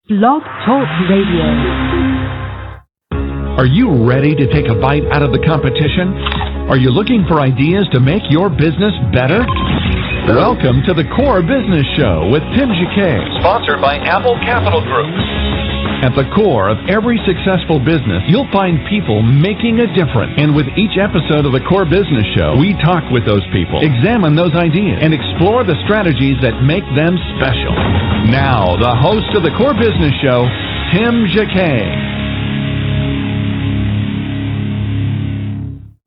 Blog Talk Radio. Are you ready to take a bite out of the competition? Are you looking for ideas to make your business better? Welcome to the Core Business Show with Tim Jacquet, sponsored by Apple Capital Group. At the core of every successful business, you'll find people making a difference. And with each episode of the Core Business Show, we talk with those people, examine those ideas, and explore the strategies that make them special. Now, the host of the Core Business Show, Tim Jacquet.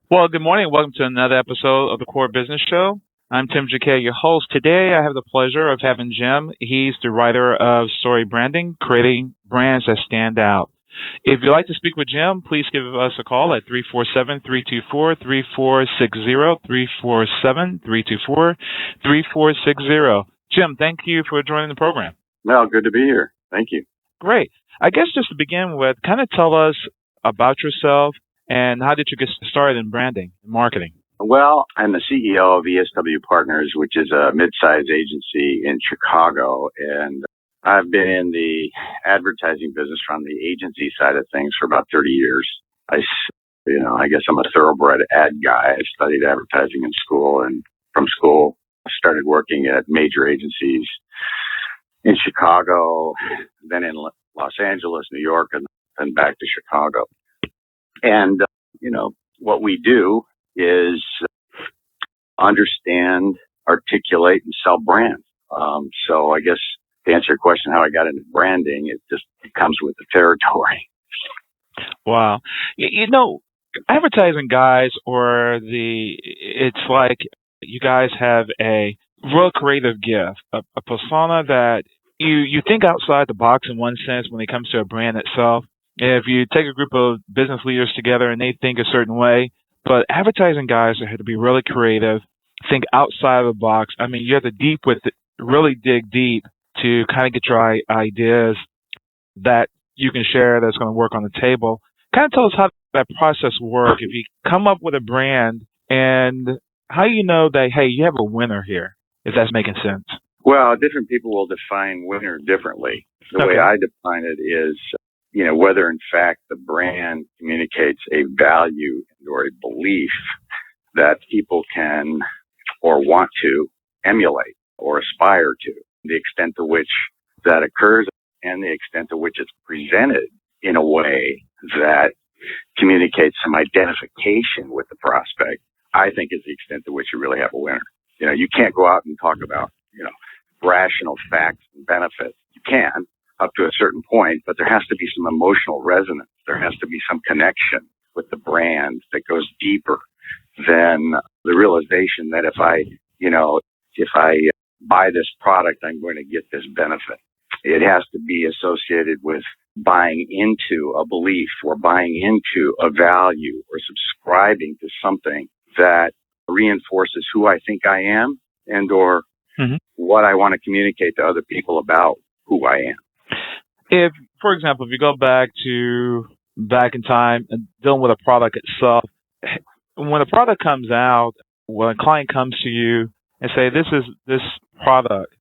Well, good morning. Welcome to another episode of the Core Business Show. I'm Tim Jacquet, your host. Today, I have the pleasure of having Jim. He's the writer of Story Branding, Creating Brands That Stand Out. If you'd like to speak with Jim, please give us a call at 347-324-3460, 347-324-3460. Jim, thank you for joining the program. Well, good to be here. Thank you. Great. I guess just to begin with, kind of tell us about yourself and how did you get started in branding and marketing? Well, I'm the CEO of ESW Partners, which is a mid-sized agency in Chicago, and I've been in the advertising business from the agency side of things for about 30 years. I guess I'm a thoroughbred ad guy. I studied advertising in school, and from school, I started working at major agencies in Chicago, then in Los Angeles, New York, and then back to Chicago. And, what we do is understand, articulate, and sell brands. So I guess to answer your question, how I got into branding, it comes with the territory. Wow. Advertising guys, it's like you guys have a real creative gift, a persona that you think outside the box in one sense when it comes to a brand itself. If you take a group of business leaders together and they think a certain way, but advertising guys have to be really creative, think outside of the box. I mean, you have to really dig deep to kind of get your ideas that you can share that's going to work on the table. Kind of tell us how that process works. If you come up with a brand and how you know that, hey, you have a winner here, if that's making sense. Well, different people will define winner differently. The way I define it is, whether in fact the brand communicates a value or a belief that people can or want to emulate or aspire to, the extent to which that occurs and the extent to which it's presented in a way that communicates some identification with the prospect, I think is the extent to which you really have a winner. You can't go out and talk about, rational facts and benefits. You can, up to a certain point, but there has to be some emotional resonance. There has to be some connection with the brand that goes deeper than the realization that if I buy this product, I'm going to get this benefit. It has to be associated with buying into a belief or buying into a value or subscribing to something that reinforces who I think I am and or what I want to communicate to other people about who I am. If, for example, if you go back in time and dealing with a product itself, when a product comes out, when a client comes to you and say, this is this product,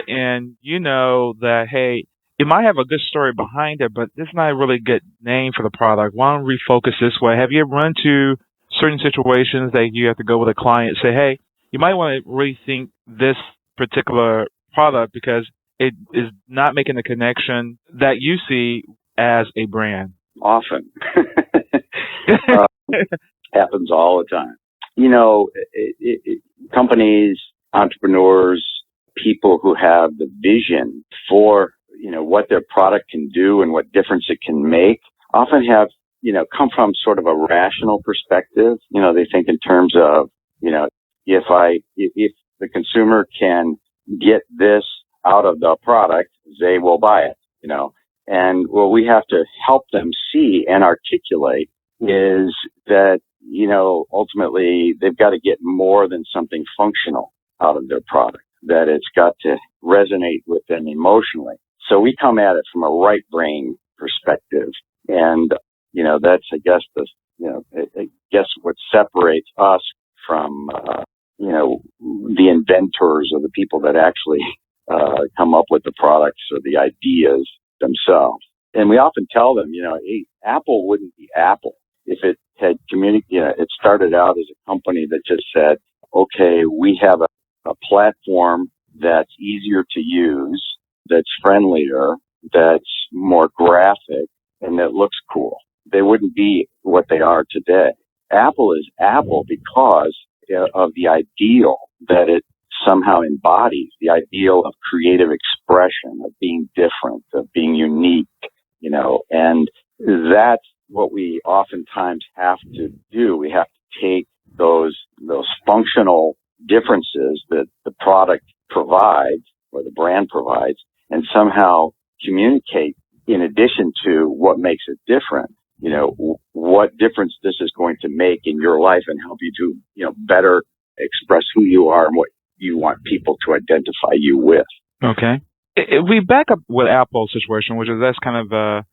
and you know that, hey, it might have a good story behind it, but this is not a really good name for the product. Why don't we refocus this way? Have you ever run into certain situations that you have to go with a client and say, hey, you might want to rethink this particular product because it is not making the connection that you see as a brand? Often. Happens all the time. Companies, entrepreneurs, people who have the vision for, what their product can do and what difference it can make often have, come from sort of a rational perspective. They think in terms of, if the consumer can get this out of the product, they will buy it, And what we have to help them see and articulate is that, ultimately they've got to get more than something functional out of their product, that it's got to resonate with them emotionally. So we come at it from a right brain perspective. And, that's, I guess, what separates us from, the inventors or the people that actually come up with the products or the ideas themselves. And we often tell them, hey, Apple wouldn't be Apple if it had it started out as a company that just said, okay, we have a platform that's easier to use, that's friendlier, that's more graphic, and that looks cool. They wouldn't be what they are today. Apple is Apple because of the ideal that it somehow embodies, the ideal of creative expression, of being different, of being unique, and that's what we oftentimes have to do. We have to take those functional differences that the product provides or the brand provides and somehow communicate in addition to what makes it different, what difference this is going to make in your life and help you to, better express who you are and what you want people to identify you with. Okay. If we back up with Apple's situation, that's kind of a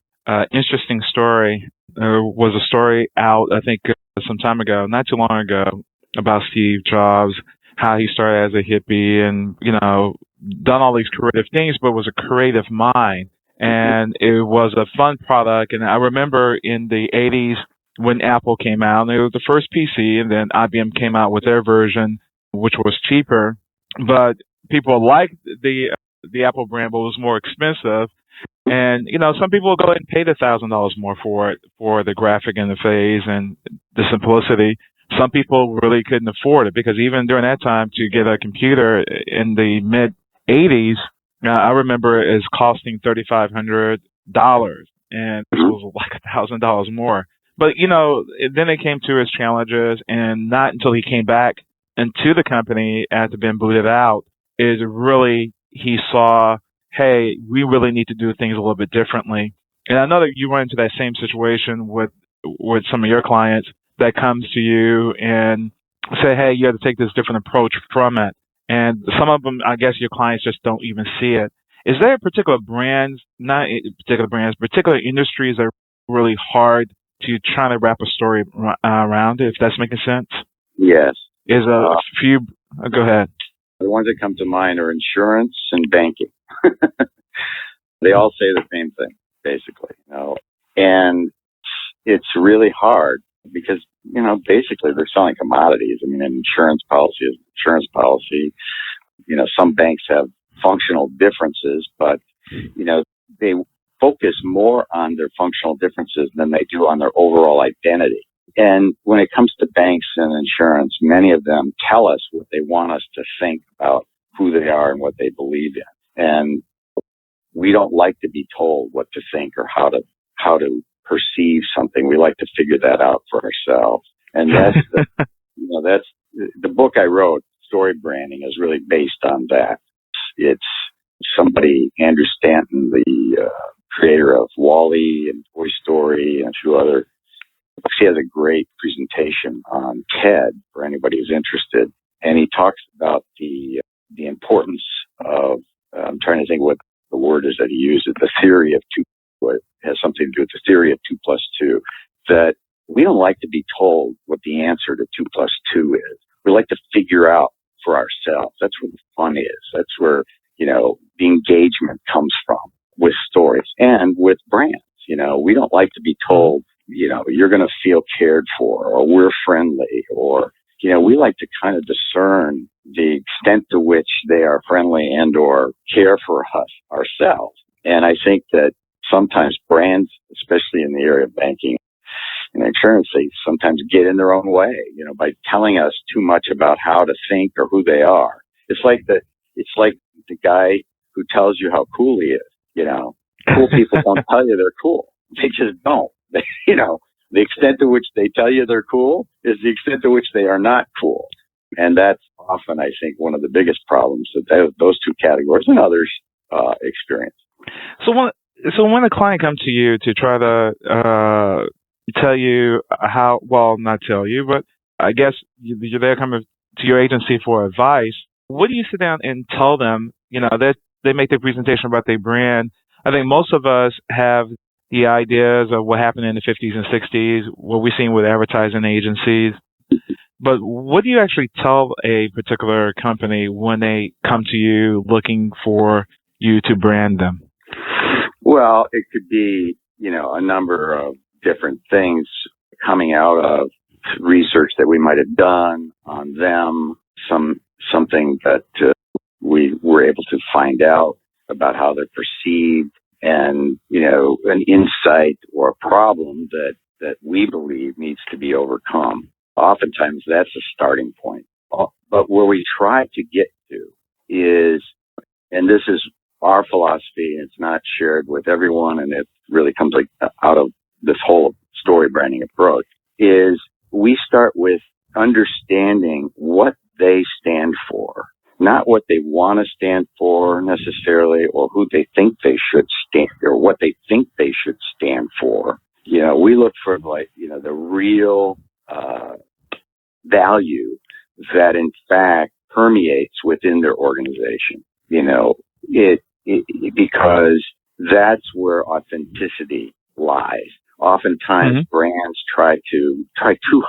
interesting story. There was a story out, I think, some time ago, not too long ago, about Steve Jobs, how he started as a hippie and, done all these creative things, but was a creative mind. And it was a fun product. And I remember in the 80s when Apple came out, and it was the first PC, and then IBM came out with their version, which was cheaper. But people liked the Apple brand, but it was more expensive. And, some people will go ahead and pay the $1,000 more for it, for the graphic interface and the simplicity. Some people really couldn't afford it because even during that time to get a computer in the mid 80s, I remember it as costing $3,500, and this was like $1,000 more. But, then it came to his challenges, and not until he came back into the company after being booted out is really he saw, hey, we really need to do things a little bit differently. And I know that you run into that same situation with some of your clients that comes to you and say, hey, you have to take this different approach from it. And some of them, I guess your clients just don't even see it. Is there particular brands, not particular brands, particular industries that are really hard to try to wrap a story around, if that's making sense? Yes. Is a few, go ahead. The ones that come to mind are insurance and banking. They all say the same thing, basically, and it's really hard because, basically they're selling commodities. I mean, an insurance policy is an insurance policy. Some banks have functional differences, but, they focus more on their functional differences than they do on their overall identity. And when it comes to banks and insurance, many of them tell us what they want us to think about who they are and what they believe in. And we don't like to be told what to think or how to perceive something. We like to figure that out for ourselves. And that's that's the book I wrote, Story Branding, is really based on that. It's somebody, Andrew Stanton, the creator of WALL-E and Toy Story and a few other. He has a great presentation on TED for anybody who's interested, and he talks about the importance of. I'm trying to think what the word is that he uses. The theory of two. It has something to do with the theory of 2 + 2. That we don't like to be told what the answer to 2 + 2 is. We like to figure out for ourselves. That's where the fun is. That's where the engagement comes from with stories and with brands. We don't like to be told, you're going to feel cared for, or we're friendly, or, we like to kind of discern the extent to which they are friendly and or care for us ourselves. And I think that sometimes brands, especially in the area of banking and insurance, they sometimes get in their own way, by telling us too much about how to think or who they are. It's like the guy who tells you how cool he is. Cool people don't tell you they're cool. They just don't. The extent to which they tell you they're cool is the extent to which they are not cool. And that's often, I think, one of the biggest problems that those two categories and others experience. So when a client comes to you to try to tell you how, well, not tell you, but I guess they're coming to your agency for advice, what do you sit down and tell them? They make their presentation about their brand. I think most of us have the ideas of what happened in the 50s and 60s, what we've seen with advertising agencies. But what do you actually tell a particular company when they come to you looking for you to brand them? Well, it could be, a number of different things coming out of research that we might have done on them, something that we were able to find out about how they're perceived, and, an insight or a problem that we believe needs to be overcome. Oftentimes that's a starting point. But where we try to get to is, and this is our philosophy, and it's not shared with everyone, and it really comes out of this whole story branding approach, is we start with understanding what they stand for, not what they want to stand for necessarily, or who they think they should stand, or what they think they should stand for. We look for the real value that in fact permeates within their organization. Because that's where authenticity lies. Oftentimes brands try too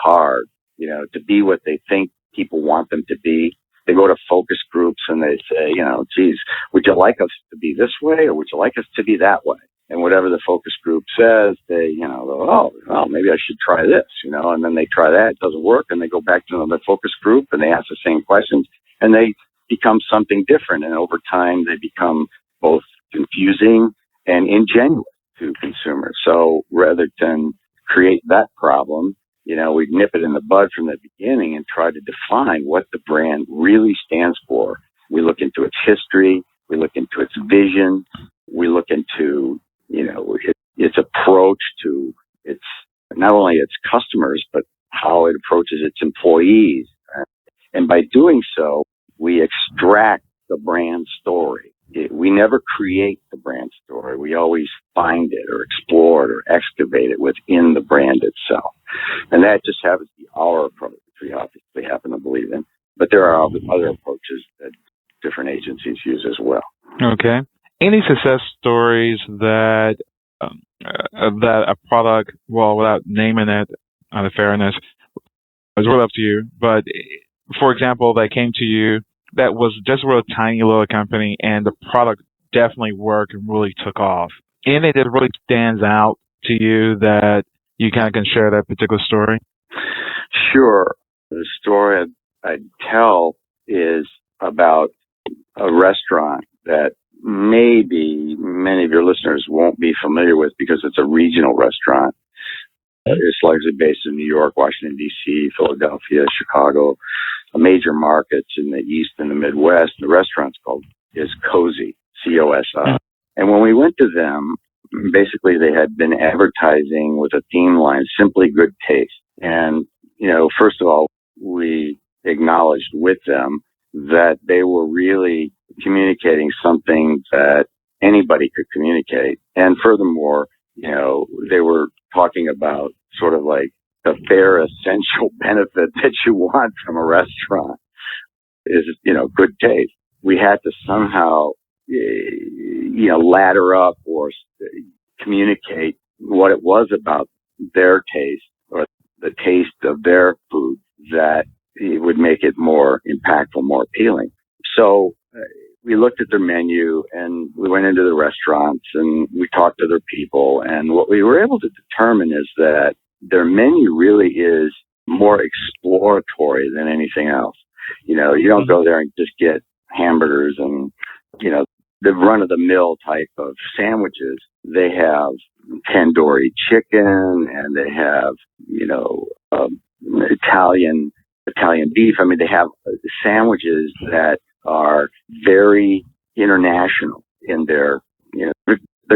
hard, to be what they think people want them to be. They go to focus groups and they say, geez, would you like us to be this way, or would you like us to be that way? And whatever the focus group says, they, go, oh, maybe I should try this, and then they try that, it doesn't work, and they go back to another focus group and they ask the same questions, and they become something different. And over time, they become both confusing and ingenuous to consumers. So rather than create that problem, we nip it in the bud from the beginning and try to define what the brand really stands for. We look into its history. We look into its vision. We look into, its approach to not only its customers, but how it approaches its employees. And by doing so, we extract the brand story. We never create the brand story. We always find it or explore it or excavate it within the brand itself. And that just happens to be our approach, which we obviously happen to believe in. But there are other approaches that different agencies use as well. Okay. Any success stories that a product, well, without naming it, out of fairness, it's really up to you. But for example, that came to you that was just a real tiny little company, and the product definitely worked and really took off. Anything that really stands out to you that you kind of can share that particular story? Sure. The story I'd tell is about a restaurant that maybe many of your listeners won't be familiar with because it's a regional restaurant. It's largely based in New York, Washington, D.C., Philadelphia, Chicago, major markets in the East and the Midwest. The restaurant's is Cozy, C-O-S-I. And when we went to them, basically they had been advertising with a theme line, Simply Good Taste. And, first of all, we acknowledged with them that they were really communicating something that anybody could communicate. And furthermore, they were talking about sort of like the bare essential benefit that you want from a restaurant is, good taste. We had to somehow, ladder up or communicate what it was about their taste or the taste of their food that it would make it more impactful, more appealing. So we looked at their menu and we went into the restaurants and we talked to their people. And what we were able to determine is that their menu really is more exploratory than anything else. You don't go there and just get hamburgers and, the run-of-the-mill type of sandwiches. They have tandoori chicken and they have, Italian beef. I mean, they have sandwiches that are very international in their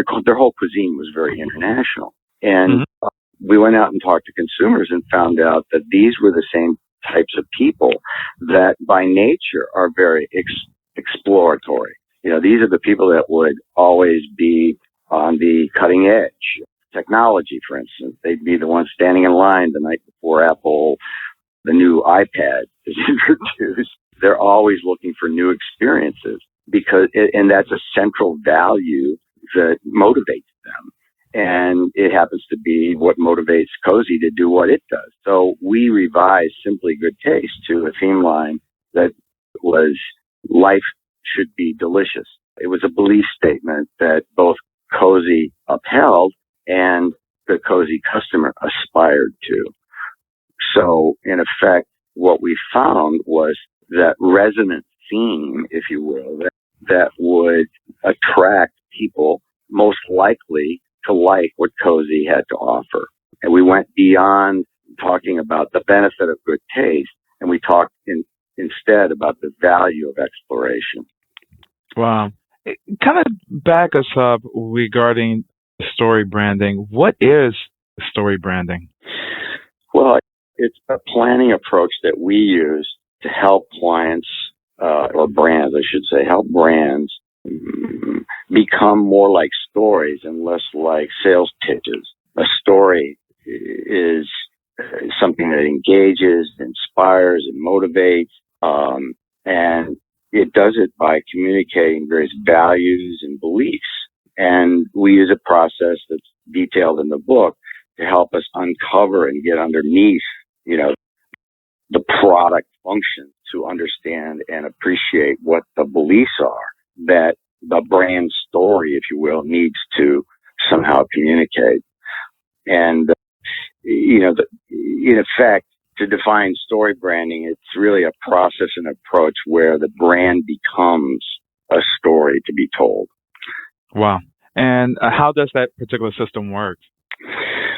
whole cuisine was very international. And we went out and talked to consumers and found out that these were the same types of people that by nature are very exploratory. These are the people that would always be on the cutting edge. Technology, for instance, they'd be the ones standing in line the night before the new iPad is introduced. They're always looking for new experiences and that's a central value that motivates them. And it happens to be what motivates Cozy to do what it does. So we revised Simply Good Taste to a theme line that was life should be delicious. It was a belief statement that both Cozy upheld and the Cozy customer aspired to. So, in effect, what we found was that resonant theme, if you will, that would attract people most likely to like what Cozy had to offer. And we went beyond talking about the benefit of good taste, and we talked instead about the value of exploration. Wow. Kind of back us up regarding story branding. What is story branding? Well, it's a planning approach that we use to help clients, or brands, I should say, help brands become more like stories and less like sales pitches. A story is something that engages, inspires, and motivates, and it does it by communicating various values and beliefs. And we use a process that's detailed in the book to help us uncover and get underneath, the product function, to understand and appreciate what the beliefs are that the brand story, if you will, needs to somehow communicate. And, in effect, to define story branding, it's really a process and approach where the brand becomes a story to be told. Wow. And how does that particular system work?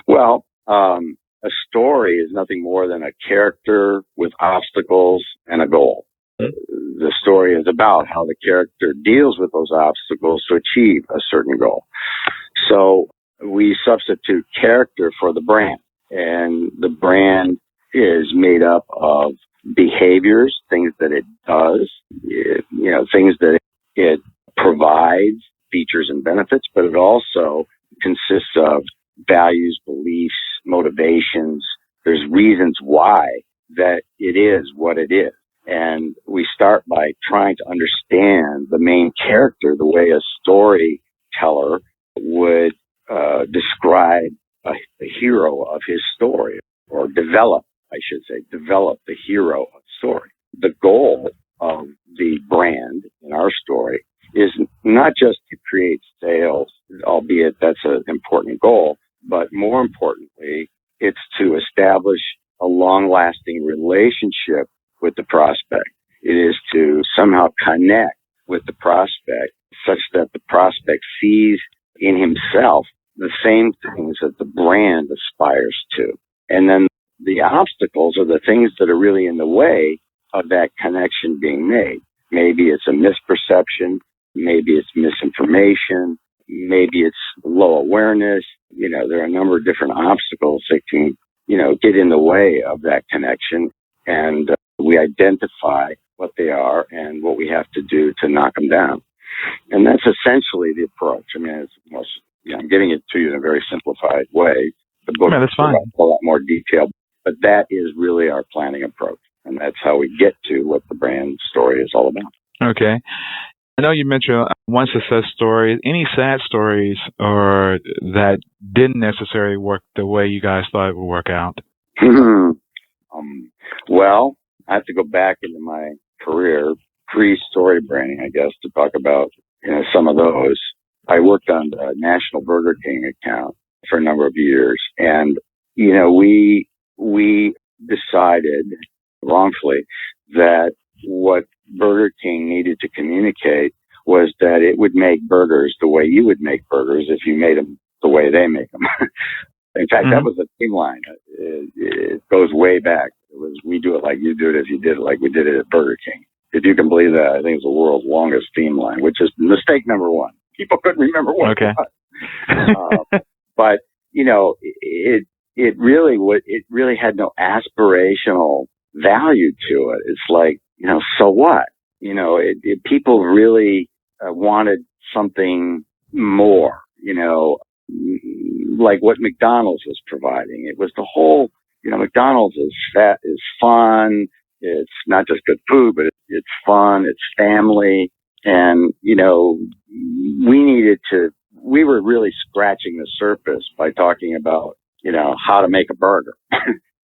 Well, a story is nothing more than a character with obstacles and a goal. The story is about how the character deals with those obstacles to achieve a certain goal. So we substitute character for the brand, and the brand is made up of behaviors, things that it does, things that it provides, features and benefits, but it also consists of values, beliefs, motivations. There's reasons why that it is what it is. And we start by trying to understand the main character the way a storyteller would describe a hero of his story, or develop the hero of the story. The goal of the brand in our story is not just to create sales, albeit that's an important goal, but more importantly, it's to establish a long-lasting relationship with the prospect. It is to somehow connect with the prospect such that the prospect sees in himself the same things that the brand aspires to. And then the obstacles are the things that are really in the way of that connection being made. Maybe it's a misperception, maybe it's misinformation, maybe it's low awareness. There are a number of different obstacles that can, get in the way of that connection. And we identify what they are and what we have to do to knock them down. And that's essentially the approach. I'm giving it to you in a very simplified way. The book that's fine. is a lot more detailed, but that is really our planning approach. And that's how we get to what the brand story is all about. Okay. I know you mentioned one success story. Any sad stories or that didn't necessarily work the way you guys thought it would work out? Well, I have to go back into my career, pre-story branding, I guess, to talk about some of those. I worked on the National Burger King account for a number of years, and we decided wrongfully that what Burger King needed to communicate was that it would make burgers the way you would make burgers if you made them the way they make them. In fact, that was a theme line. It goes way back. It was, we do it like you do it if you did it like we did it at Burger King. If you can believe that, I think it's the world's longest theme line, which is mistake number one. People couldn't remember what it was. But, it really had no aspirational value to it. It's like, so what? People really wanted something more, like what McDonald's was providing. It was the whole, McDonald's is fun. It's not just good food, but it's fun. It's family. And, we were really scratching the surface by talking about, how to make a burger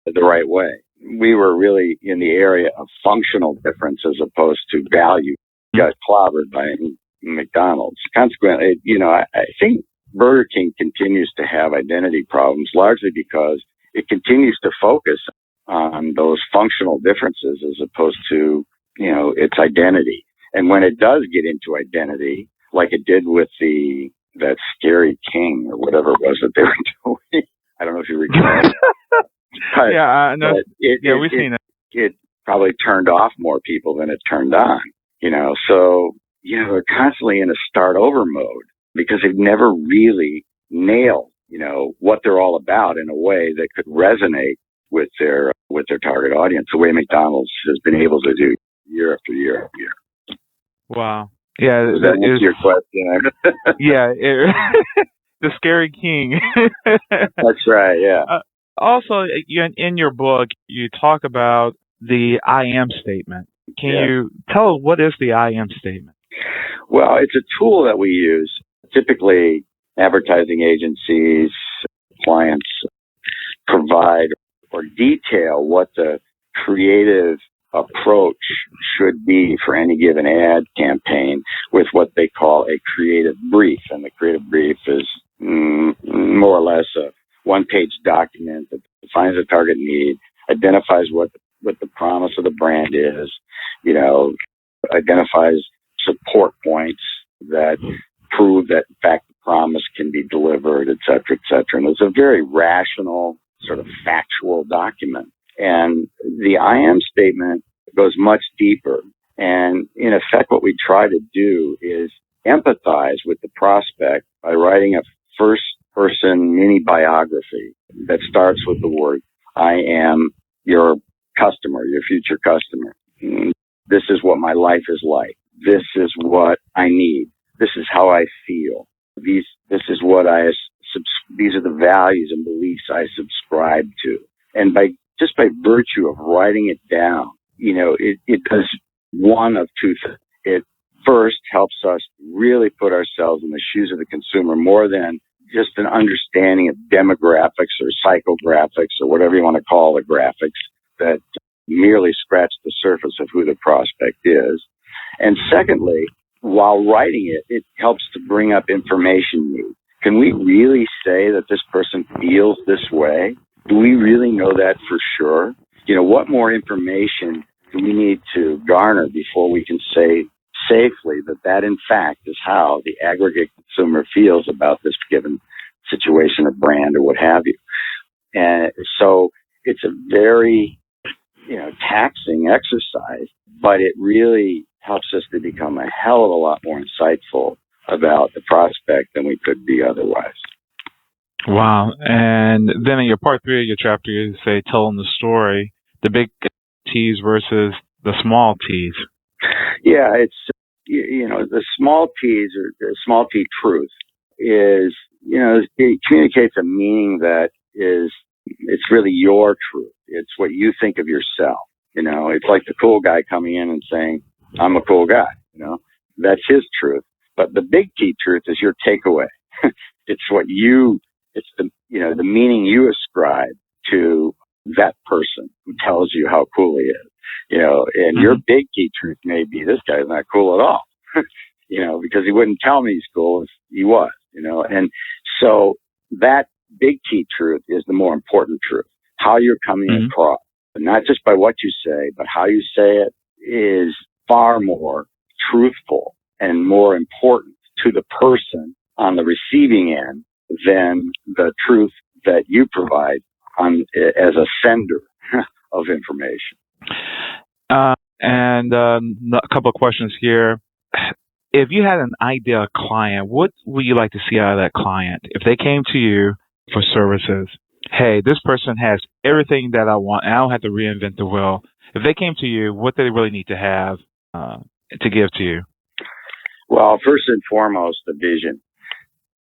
the right way. We were really in the area of functional difference as opposed to value. Got clobbered by McDonald's. Consequently, I think Burger King continues to have identity problems, largely because it continues to focus on those functional differences as opposed to, its identity. And when it does get into identity, like it did with that Scary King or whatever it was that they were doing, I don't know if you recall. Yeah, I know. We've seen it. It probably turned off more people than it turned on, So, they're constantly in a start over mode because they've never really nailed, what they're all about in a way that could resonate with their target audience, the way McDonald's has been able to do year after year after year. Wow. Yeah. That is your question. Yeah. The Scary King. That's right. Yeah. Also, in your book, you talk about the I am statement. Can you tell what is the I am statement? Well, it's a tool that we use. Typically, advertising agencies, clients provide or detail what the creative approach should be for any given ad campaign with what they call a creative brief. And the creative brief is more or less a one-page document that defines the target need, identifies what the promise of the brand is, identifies support points that prove that, in fact, the promise can be delivered, et cetera, et cetera. And it's a very rational, sort of factual document. And the I am statement goes much deeper. And in effect, what we try to do is empathize with the prospect by writing a first-person mini biography that starts with the word, I am your customer, your future customer. This is what my life is like. This is what I need. This is how I feel. These are the values and beliefs I subscribe to. And by virtue of writing it down, it does one of two things. It first helps us really put ourselves in the shoes of the consumer more than just an understanding of demographics or psychographics or whatever you want to call the graphics that merely scratch the surface of who the prospect is. And secondly, while writing it, it helps to bring up information needs. Can we really say that this person feels this way? Do we really know that for sure? What more information do we need to garner before we can say safely that in fact is how the aggregate consumer feels about this given situation or brand or what have you? And so it's a very, taxing exercise, but it really helps us to become a hell of a lot more insightful about the prospect than we could be otherwise. Wow. And then in your part 3 of your chapter, you say, telling the story, the big T's versus the small T's. Yeah, it's, the small T's or the small T truth is, it communicates a meaning that it's really your truth. It's what you think of yourself. It's like the cool guy coming in and saying, I'm a cool guy, that's his truth. But the big T truth is your takeaway. It's the meaning you ascribe to that person who tells you how cool he is. And your big T truth may be, this guy's not cool at all, because he wouldn't tell me he's cool if he was, and so that big T truth is the more important truth. How you're coming across, not just by what you say, but how you say it is far more truthful and more important to the person on the receiving end than the truth that you provide as a sender of information. And a couple of questions here. If you had an ideal client, what would you like to see out of that client? If they came to you for services, hey, this person has everything that I want, and I don't have to reinvent the wheel. If they came to you, what do they really need to have to give to you? Well, first and foremost, the vision.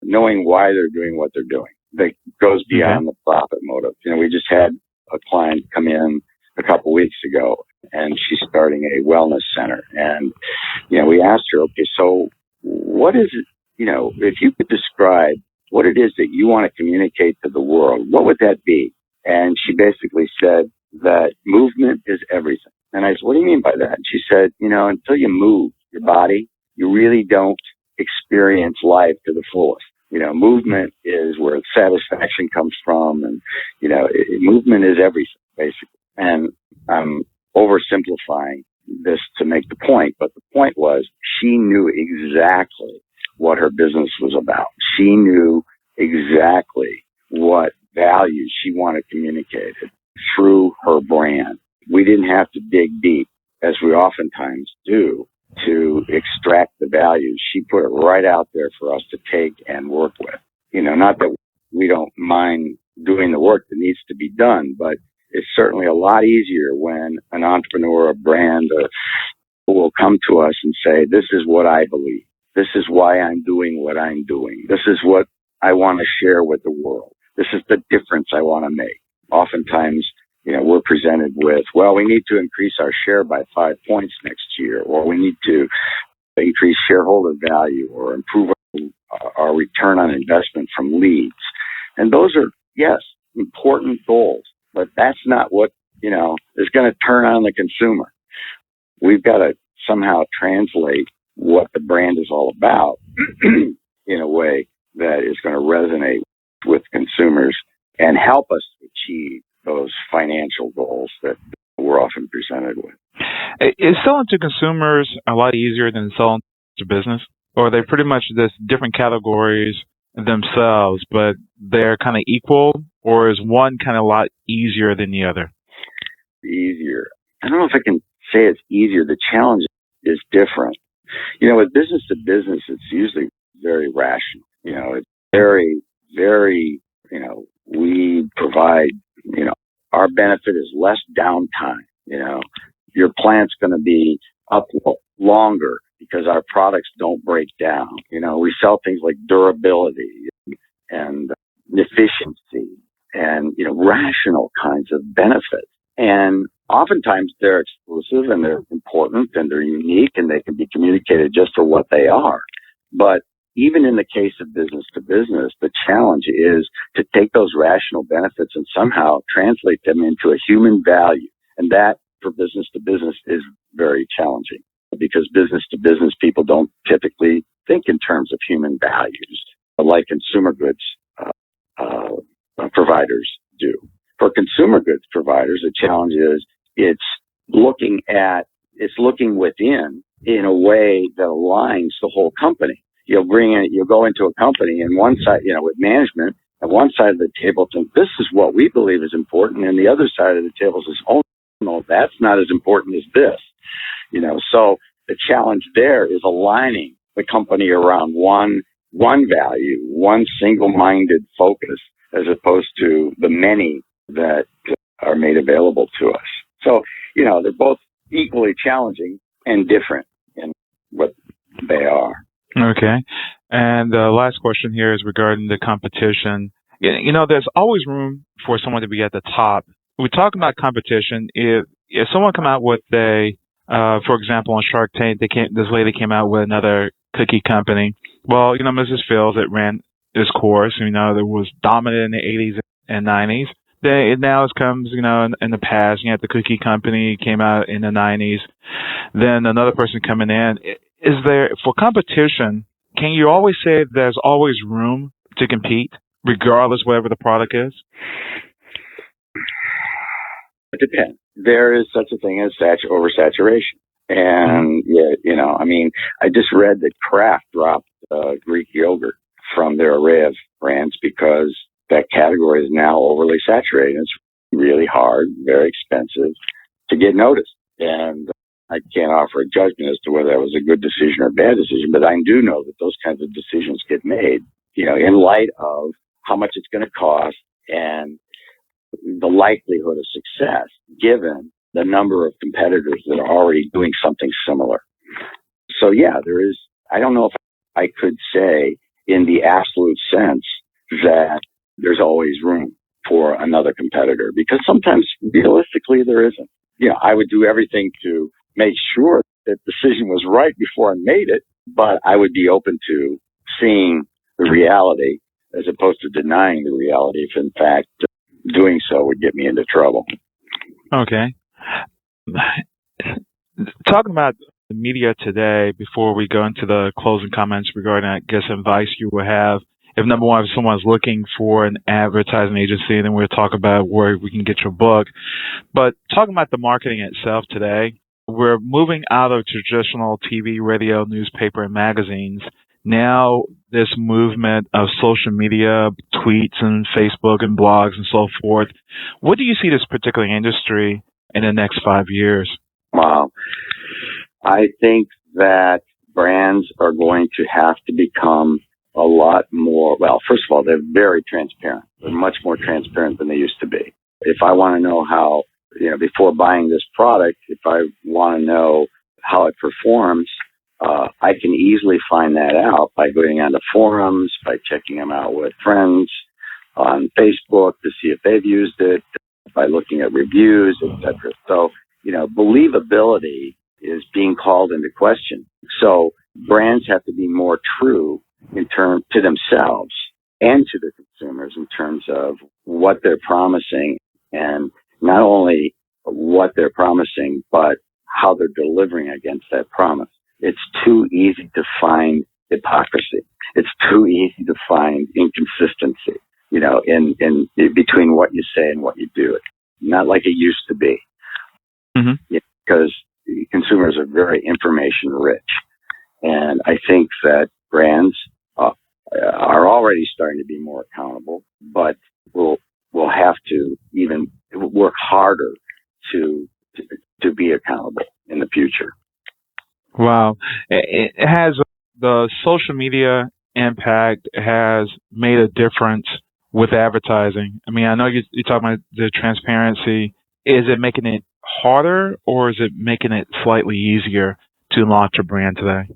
Knowing why they're doing what they're doing. That goes beyond the profit motive. We just had a client come in a couple weeks ago, and she's starting a wellness center. And, we asked her, okay, so what is it, if you could describe what it is that you want to communicate to the world, what would that be? And she basically said that movement is everything. And I said, what do you mean by that? And she said, until you move your body, you really don't experience life to the fullest. Movement is where satisfaction comes from, and movement is everything basically. And I'm oversimplifying this to make the point, but the point was she knew exactly what her business was about. She knew exactly what values she wanted communicated through her brand. We didn't have to dig deep, as we oftentimes do, to extract the values. She put it right out there for us to take and work with. Not that we don't mind doing the work that needs to be done, but it's certainly a lot easier when an entrepreneur, a brand, will come to us and say, this is what I believe. This is why I'm doing what I'm doing. This is what I want to share with the world. This is the difference I want to make. Oftentimes, we're presented with, well, we need to increase our share by 5 points next year, or we need to increase shareholder value or improve our return on investment from leads. And those are, yes, important goals, but that's not what, is going to turn on the consumer. We've got to somehow translate what the brand is all about in a way that is going to resonate with consumers and help us achieve those financial goals that we're often presented with. Is selling to consumers a lot easier than selling to business? Or are they pretty much just different categories themselves, but they're kind of equal? Or is one kind of a lot easier than the other? Easier. I don't know if I can say it's easier. The challenge is different. With business to business, it's usually very rational. It's very, very, we provide, our benefit is less downtime. Your plant's going to be up longer because our products don't break down. We sell things like durability and efficiency and, rational kinds of benefits. And oftentimes they're exclusive and they're important and they're unique and they can be communicated just for what they are. But even in the case of business to business, the challenge is to take those rational benefits and somehow translate them into a human value. And that for business to business is very challenging because business to business people don't typically think in terms of human values like consumer goods providers do. For consumer goods providers, the challenge is it's looking within in a way that aligns the whole company. You'll go into a company and one side, with management, and one side of the table think this is what we believe is important, and the other side of the table says, oh no, that's not as important as this. So the challenge there is aligning the company around one value, one single-minded focus, as opposed to the many that are made available to us. So, they're both equally challenging and different in what they are. Okay. And the last question here is regarding the competition. There's always room for someone to be at the top. We talk about competition. If someone come out with for example, on Shark Tank, this lady came out with another cookie company. Well, Mrs. Fields, it ran its course. There was dominant in the 80s and 90s. It now comes, in the past. You had the cookie company came out in the 90s. Then another person coming in. Is there, for competition, can you always say there's always room to compete, regardless whatever the product is? It depends. There is such a thing as oversaturation. And, I just read that Kraft dropped Greek yogurt from their array of brands because that category is now overly saturated. It's really hard, very expensive to get noticed. And I can't offer a judgment as to whether that was a good decision or a bad decision, but I do know that those kinds of decisions get made, in light of how much it's going to cost and the likelihood of success, given the number of competitors that are already doing something similar. So yeah, there is, I don't know if I could say in the absolute sense that there's always room for another competitor, because sometimes realistically there isn't. I would do everything to make sure that the decision was right before I made it, but I would be open to seeing the reality as opposed to denying the reality if in fact doing so would get me into trouble. Okay. Talking about the media today, before we go into the closing comments regarding, I guess, advice you will have, if number one, if someone's looking for an advertising agency, then we'll talk about where we can get your book. But talking about the marketing itself today, we're moving out of traditional TV, radio, newspaper, and magazines. Now, this movement of social media, tweets and Facebook and blogs and so forth. What do you see this particular industry in the next 5 years? Wow. I think that brands are going to have to become a lot more, well, first of all, they're very transparent. They're much more transparent than they used to be. If I want to know how, before buying this product, if I want to know how it performs, I can easily find that out by going onto forums, by checking them out with friends on Facebook to see if they've used it, by looking at reviews, etc. So, believability is being called into question. So brands have to be more true to themselves and to the consumers in terms of what they're promising, and not only what they're promising, but how they're delivering against that promise. It's too easy to find hypocrisy. It's too easy to find inconsistency, in between what you say and what you do. Not like it used to be. Mm-hmm. Because consumers are very information rich. And I think that brands are already starting to be more accountable, but we'll have to even work harder to be accountable in the future. Wow. It has the social media impact has made a difference with advertising. I mean, I know you're talking about the transparency. Is it making it harder, or is it making it slightly easier to launch a brand today?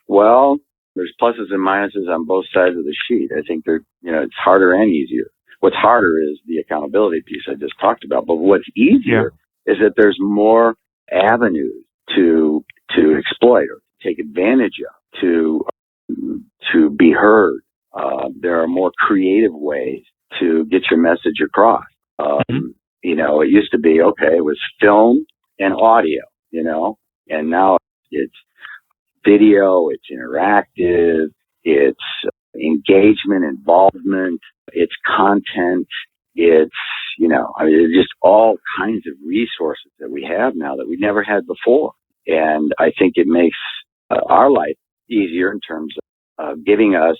Well, there's pluses and minuses on both sides of the sheet. I think it's harder and easier. What's harder is the accountability piece I just talked about. But what's easier is that there's more avenues to exploit or take advantage of, to be heard. There are more creative ways to get your message across. It used to be, it was film and audio, and now it's video, it's interactive, it's engagement, involvement, it's content, it's, there's just all kinds of resources that we have now that we never had before. And I think it makes our life easier in terms of giving us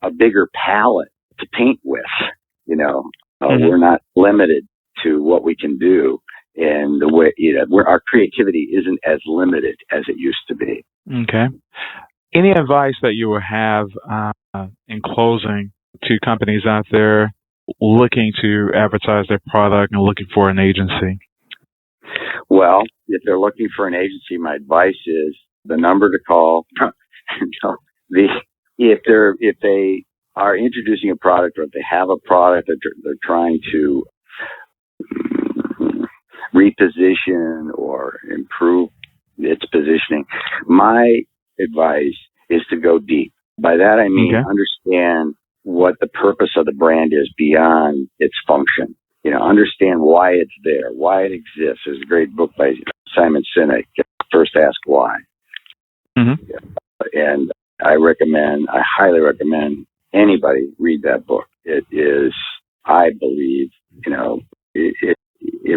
a bigger palette to paint with. We're not limited to what we can do in the way, where our creativity isn't as limited as it used to be. Okay. Any advice that you would have in closing to companies out there looking to advertise their product and looking for an agency? Well, if they're looking for an agency, my advice is the number to call. If they are introducing a product, or if they have a product that they're trying to reposition or improve its positioning, my advice is to go deep. By that I mean understand what the purpose of the brand is beyond its function. Understand why it's there, why it exists. There's a great book by Simon Sinek, First Ask Why. Mm-hmm. And I highly recommend anybody read that book. It is, I believe, it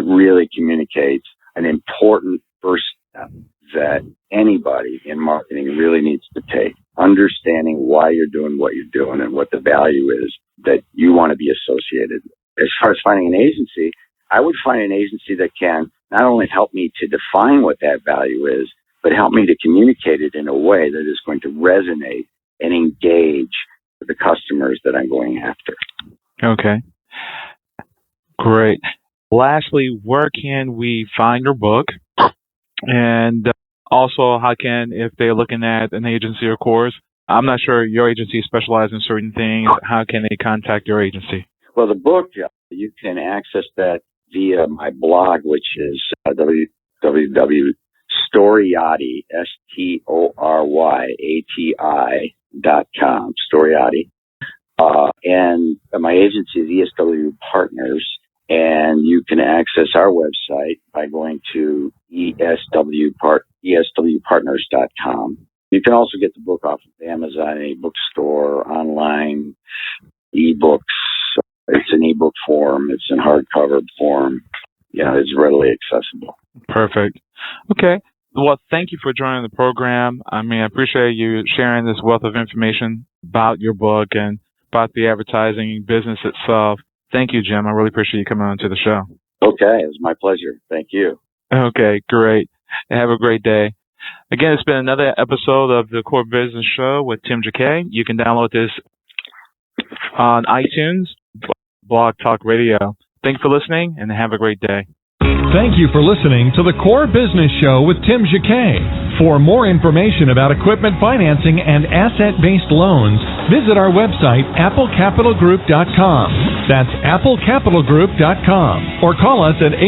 really communicates an important first step that anybody in marketing really needs to take. Understanding why you're doing what you're doing and what the value is that you want to be associated with. As far as finding an agency, I would find an agency that can not only help me to define what that value is, but help me to communicate it in a way that is going to resonate and engage with the customers that I'm going after. Okay. Great. Lastly, where can we find your book? And also, how can, if they're looking at an agency or course, I'm not sure your agency specializes in certain things, how can they contact your agency? Well, the book, you can access that via my blog, which is www.storyyati, STORYATI.com, Storyyati. And my agency is ESW Partners, and you can access our website by going to ESWPartners.com. You can also get the book off of Amazon, any bookstore, online, ebooks. It's in ebook form. It's in hardcover form. It's readily accessible. Perfect. Okay. Well, thank you for joining the program. I appreciate you sharing this wealth of information about your book and about the advertising business itself. Thank you, Jim. I really appreciate you coming on to the show. Okay. It was my pleasure. Thank you. Okay, great. Have a great day. Again, it's been another episode of the Core Business Show with Tim Jacquet. You can download this on iTunes, Blog Talk Radio. Thanks for listening, and have a great day. Thank you for listening to the Core Business Show with Tim Jacquet. For more information about equipment financing and asset-based loans, visit our website, applecapitalgroup.com. That's applecapitalgroup.com. Or call us at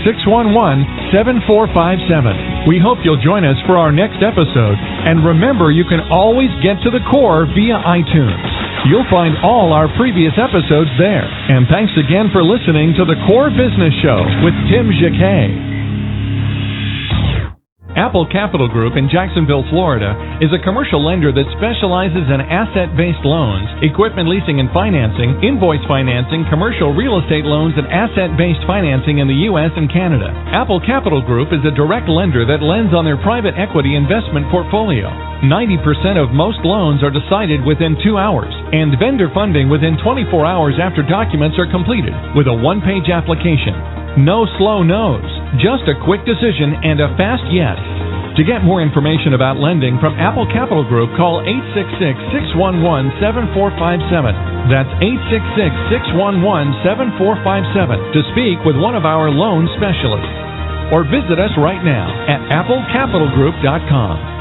866-611-7457. We hope you'll join us for our next episode. And remember, you can always get to the core via iTunes. You'll find all our previous episodes there. And thanks again for listening to the Core Business Show with Tim Jacquet. Apple Capital Group in Jacksonville, Florida, is a commercial lender that specializes in asset-based loans, equipment leasing and financing, invoice financing, commercial real estate loans, and asset-based financing in the U.S. and Canada. Apple Capital Group is a direct lender that lends on their private equity investment portfolio. 90% of most loans are decided within 2 hours, and vendor funding within 24 hours after documents are completed, with a one-page application. No slow no's, just a quick decision and a fast yes. To get more information about lending from Apple Capital Group, call 866-611-7457. That's 866-611-7457 to speak with one of our loan specialists. Or visit us right now at applecapitalgroup.com.